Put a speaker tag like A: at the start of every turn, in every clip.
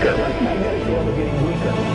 A: weaker.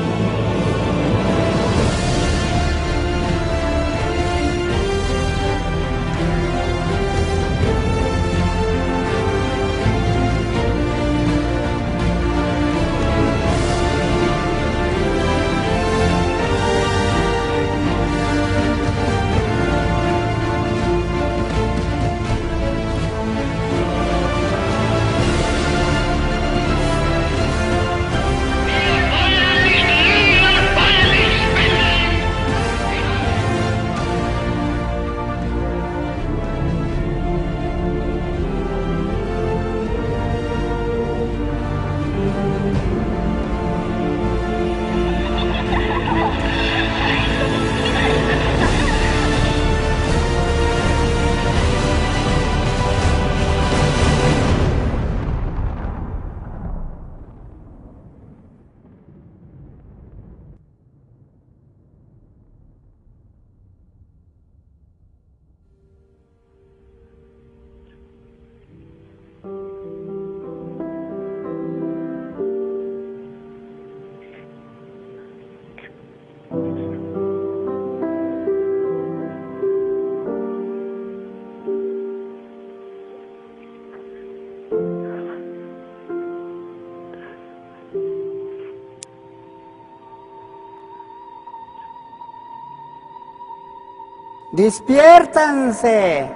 B: Despiértanse.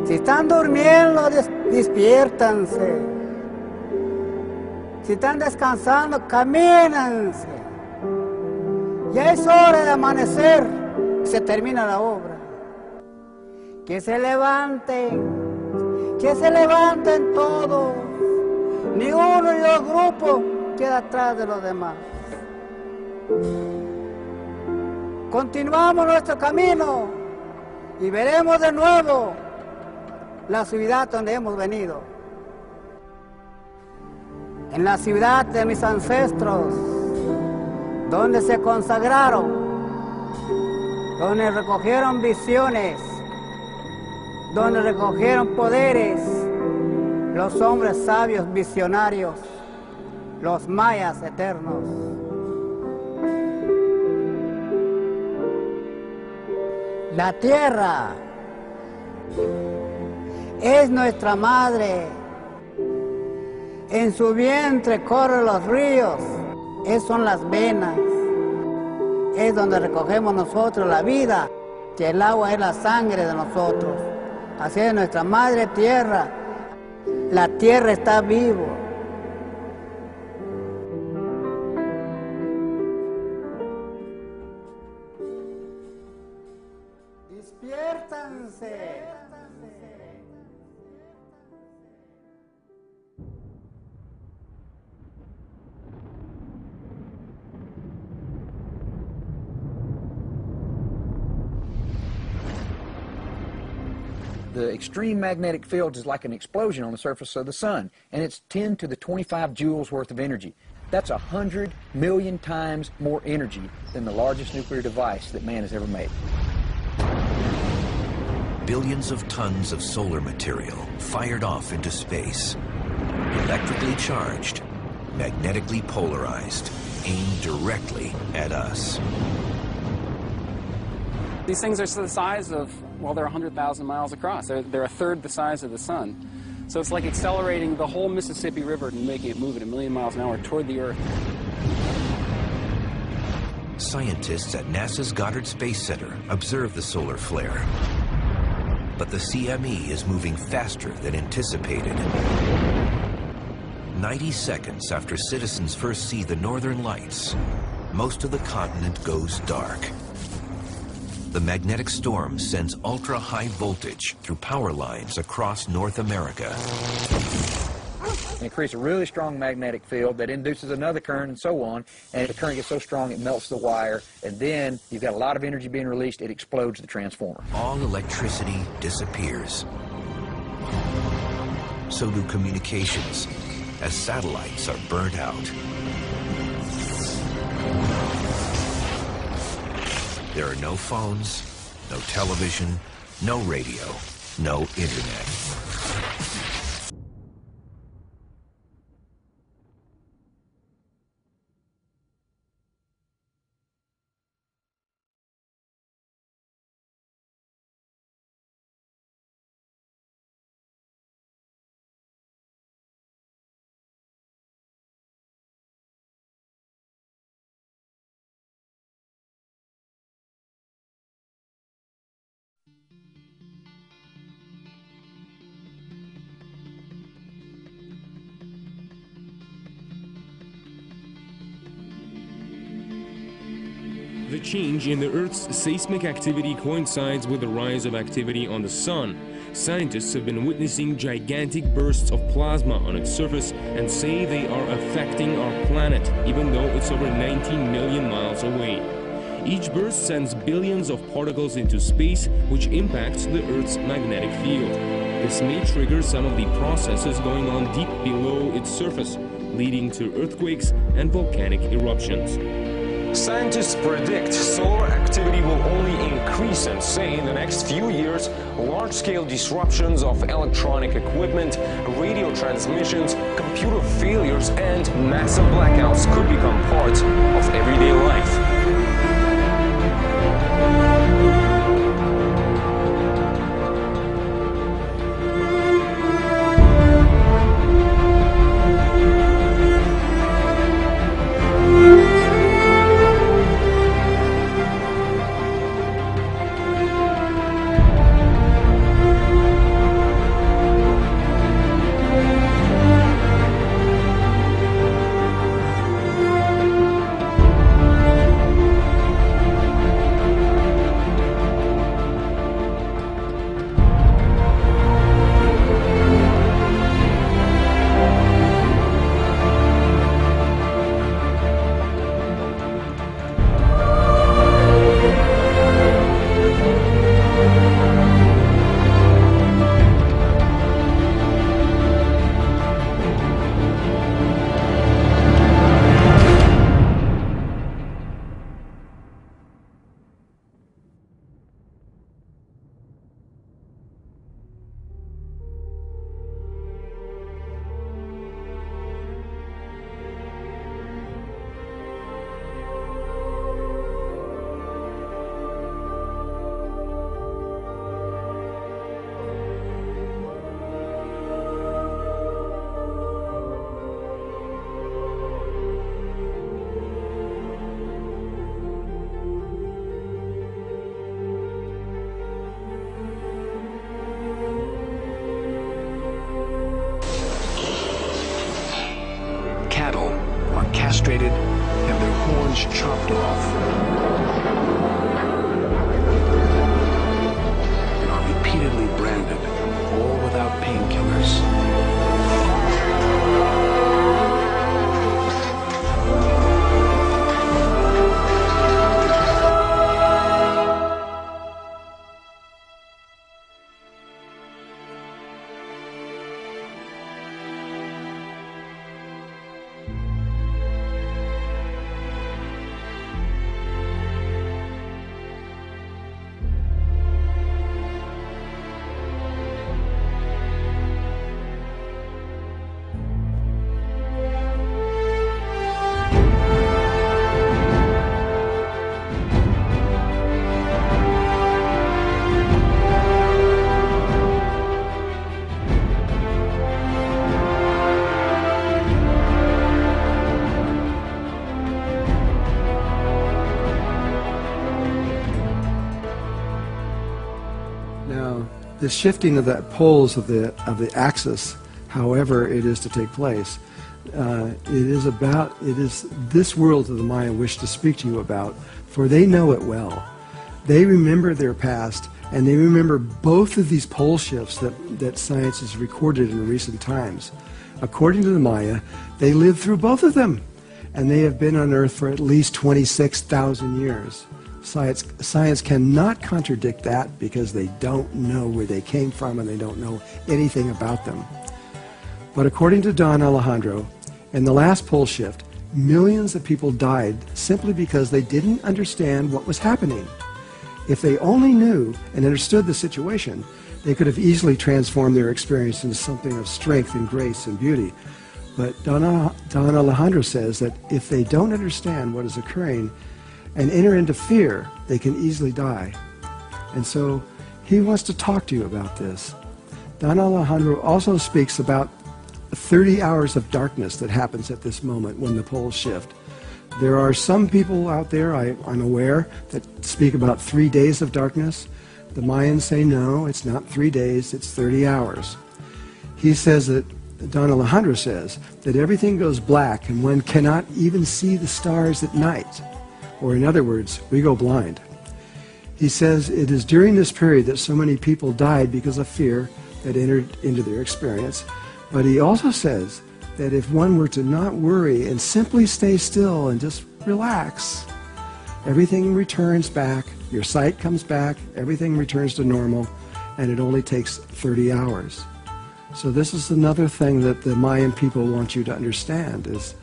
B: Si están durmiendo, despiértanse. Si están descansando, camínense. Ya es hora de amanecer. Se termina la obra. Que se levanten todos. Ni uno ni dos grupos queda atrás de los demás. Continuamos nuestro camino y veremos de nuevo la ciudad donde hemos venido. En la ciudad de mis ancestros, donde se consagraron, donde recogieron visiones, donde recogieron poderes, los hombres sabios visionarios, los mayas eternos. La tierra es nuestra madre. En su vientre corren los ríos. Son las venas. Es donde recogemos nosotros la vida. Que el agua es la sangre de nosotros. Así es nuestra madre tierra. La tierra está viva. Despiértanse.
C: The extreme magnetic field is like an explosion on the surface of the sun, and it's 10 to the 25 joules worth of energy. That's 100 million times more energy than the largest nuclear device that man has ever made.
D: Billions of tons of solar material fired off into space, electrically charged, magnetically polarized, aimed directly at us.
E: These things are the size of, well, they're 100,000 miles across. They're a third the size of the sun. So it's like accelerating the whole Mississippi River and making it move at 1,000,000 miles an hour toward the Earth.
D: Scientists at NASA's Goddard Space Center observe the solar flare. But the CME is moving faster than anticipated. 90 seconds after citizens first see the northern lights, most of the continent goes dark. The magnetic storm sends ultra-high voltage through power lines across North America.
C: And it creates a really strong magnetic field that induces another current and so on. And the current gets so strong it melts the wire. And then you've got a lot of energy being released. It explodes the transformer.
D: All electricity disappears. So do communications, as satellites are burnt out. There are no phones, no television, no radio, no internet.
A: The change in the Earth's seismic activity coincides with the rise of activity on the Sun. Scientists have been witnessing gigantic bursts of plasma on its surface and say they are affecting our planet, even though it's over 19 million miles away. Each burst sends billions of particles into space, which impacts the Earth's magnetic field. This may trigger some of the processes going on deep below its surface, leading to earthquakes and volcanic eruptions.
F: Scientists predict solar activity will only increase and say in the next few years, large-scale disruptions of electronic equipment, radio transmissions, computer failures, and massive blackouts could become part of everyday life.
G: Cattle are castrated and their horns chopped off. They are repeatedly branded, all without painkillers.
H: The shifting of the poles of the axis, however it is to take place, it is this world that the Maya wish to speak to you about, for they know it well. They remember their past, and they remember both of these pole shifts that science has recorded in recent times. According to the Maya, they lived through both of them, and they have been on Earth for at least 26,000 years. Science cannot contradict that because they don't know where they came from and they don't know anything about them. But according to Don Alejandro, in the last pole shift, millions of people died simply because they didn't understand what was happening. If they only knew and understood the situation, they could have easily transformed their experience into something of strength and grace and beauty. But Don Alejandro says that if they don't understand what is occurring and enter into fear, they can easily die. And so he wants to talk to you about this. Don Alejandro also speaks about 30 hours of darkness that happens at this moment when the poles shift. There are some people out there, I'm aware, that speak about 3 days of darkness, The Mayans say no, it's not 3 days, it's 30 hours. He says that, Don Alejandro says, that everything goes black and one cannot even see the stars at night. Or in other words, we go blind. He says it is during this period that so many people died because of fear that entered into their experience. But he also says that if one were to not worry and simply stay still and just relax, everything returns back, your sight comes back, everything returns to normal, and it only takes 30 hours. So this is another thing that the Mayan people want you to understand is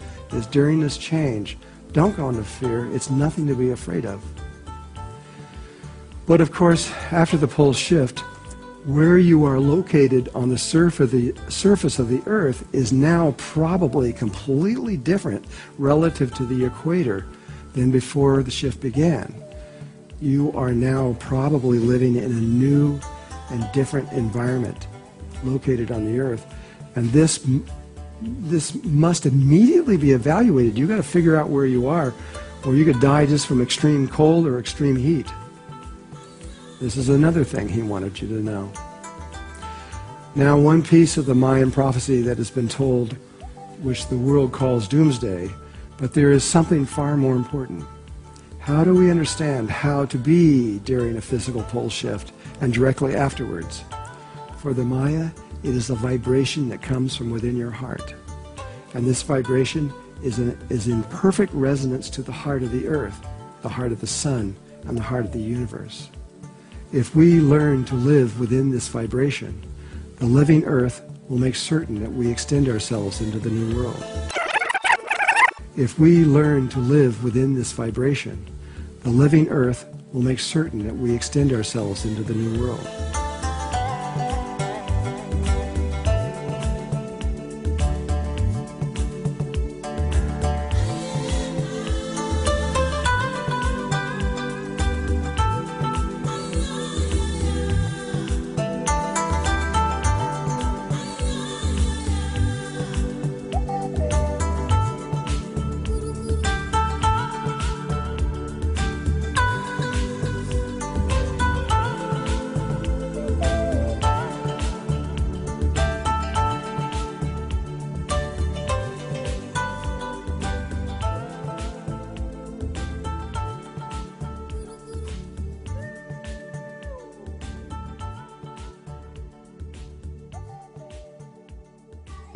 H: during this change, don't go into fear. It's nothing to be afraid of. But of course, after the poles shift, where you are located on the surface of the Earth is now probably completely different relative to the equator than before the shift began. You are now probably living in a new and different environment located on the Earth. And this must immediately be evaluated. You've got to figure out where you are, or you could die just from extreme cold or extreme heat. This is another thing he wanted you to know. Now, one piece of the Mayan prophecy that has been told, which the world calls doomsday, but there is something far more important. How do we understand how to be during a physical pole shift and directly afterwards? For the Maya, it is a vibration that comes from within your heart. And this vibration is in perfect resonance to the heart of the earth, the heart of the sun, and the heart of the universe. If we learn to live within this vibration, the living earth will make certain that we extend ourselves into the new world. If we learn to live within this vibration, the living earth will make certain that we extend ourselves into the new world.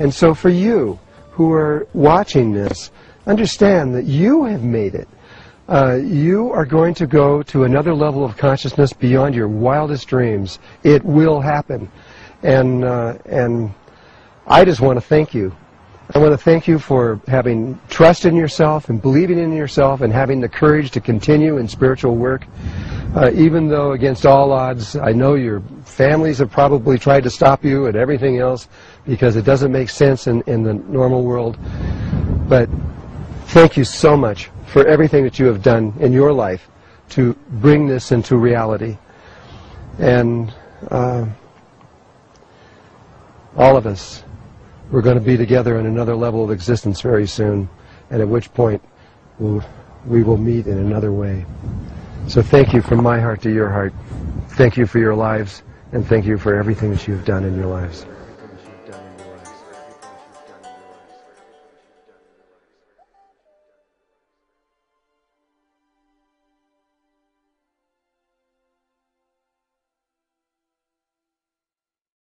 H: And so for you who are watching this, understand that you have made it. You are going to go to another level of consciousness beyond your wildest dreams. It will happen. And I just want to thank you. I want to thank you for having trust in yourself and believing in yourself and having the courage to continue in spiritual work. Even though against all odds, I know your families have probably tried to stop you and everything else because it doesn't make sense in the normal world. But thank you so much for everything that you have done in your life to bring this into reality. And all of us, we're going to be together in another level of existence very soon, and at which point we will meet in another way. So thank you from my heart to your heart. Thank you for your lives, and thank you for everything that you've done in your lives.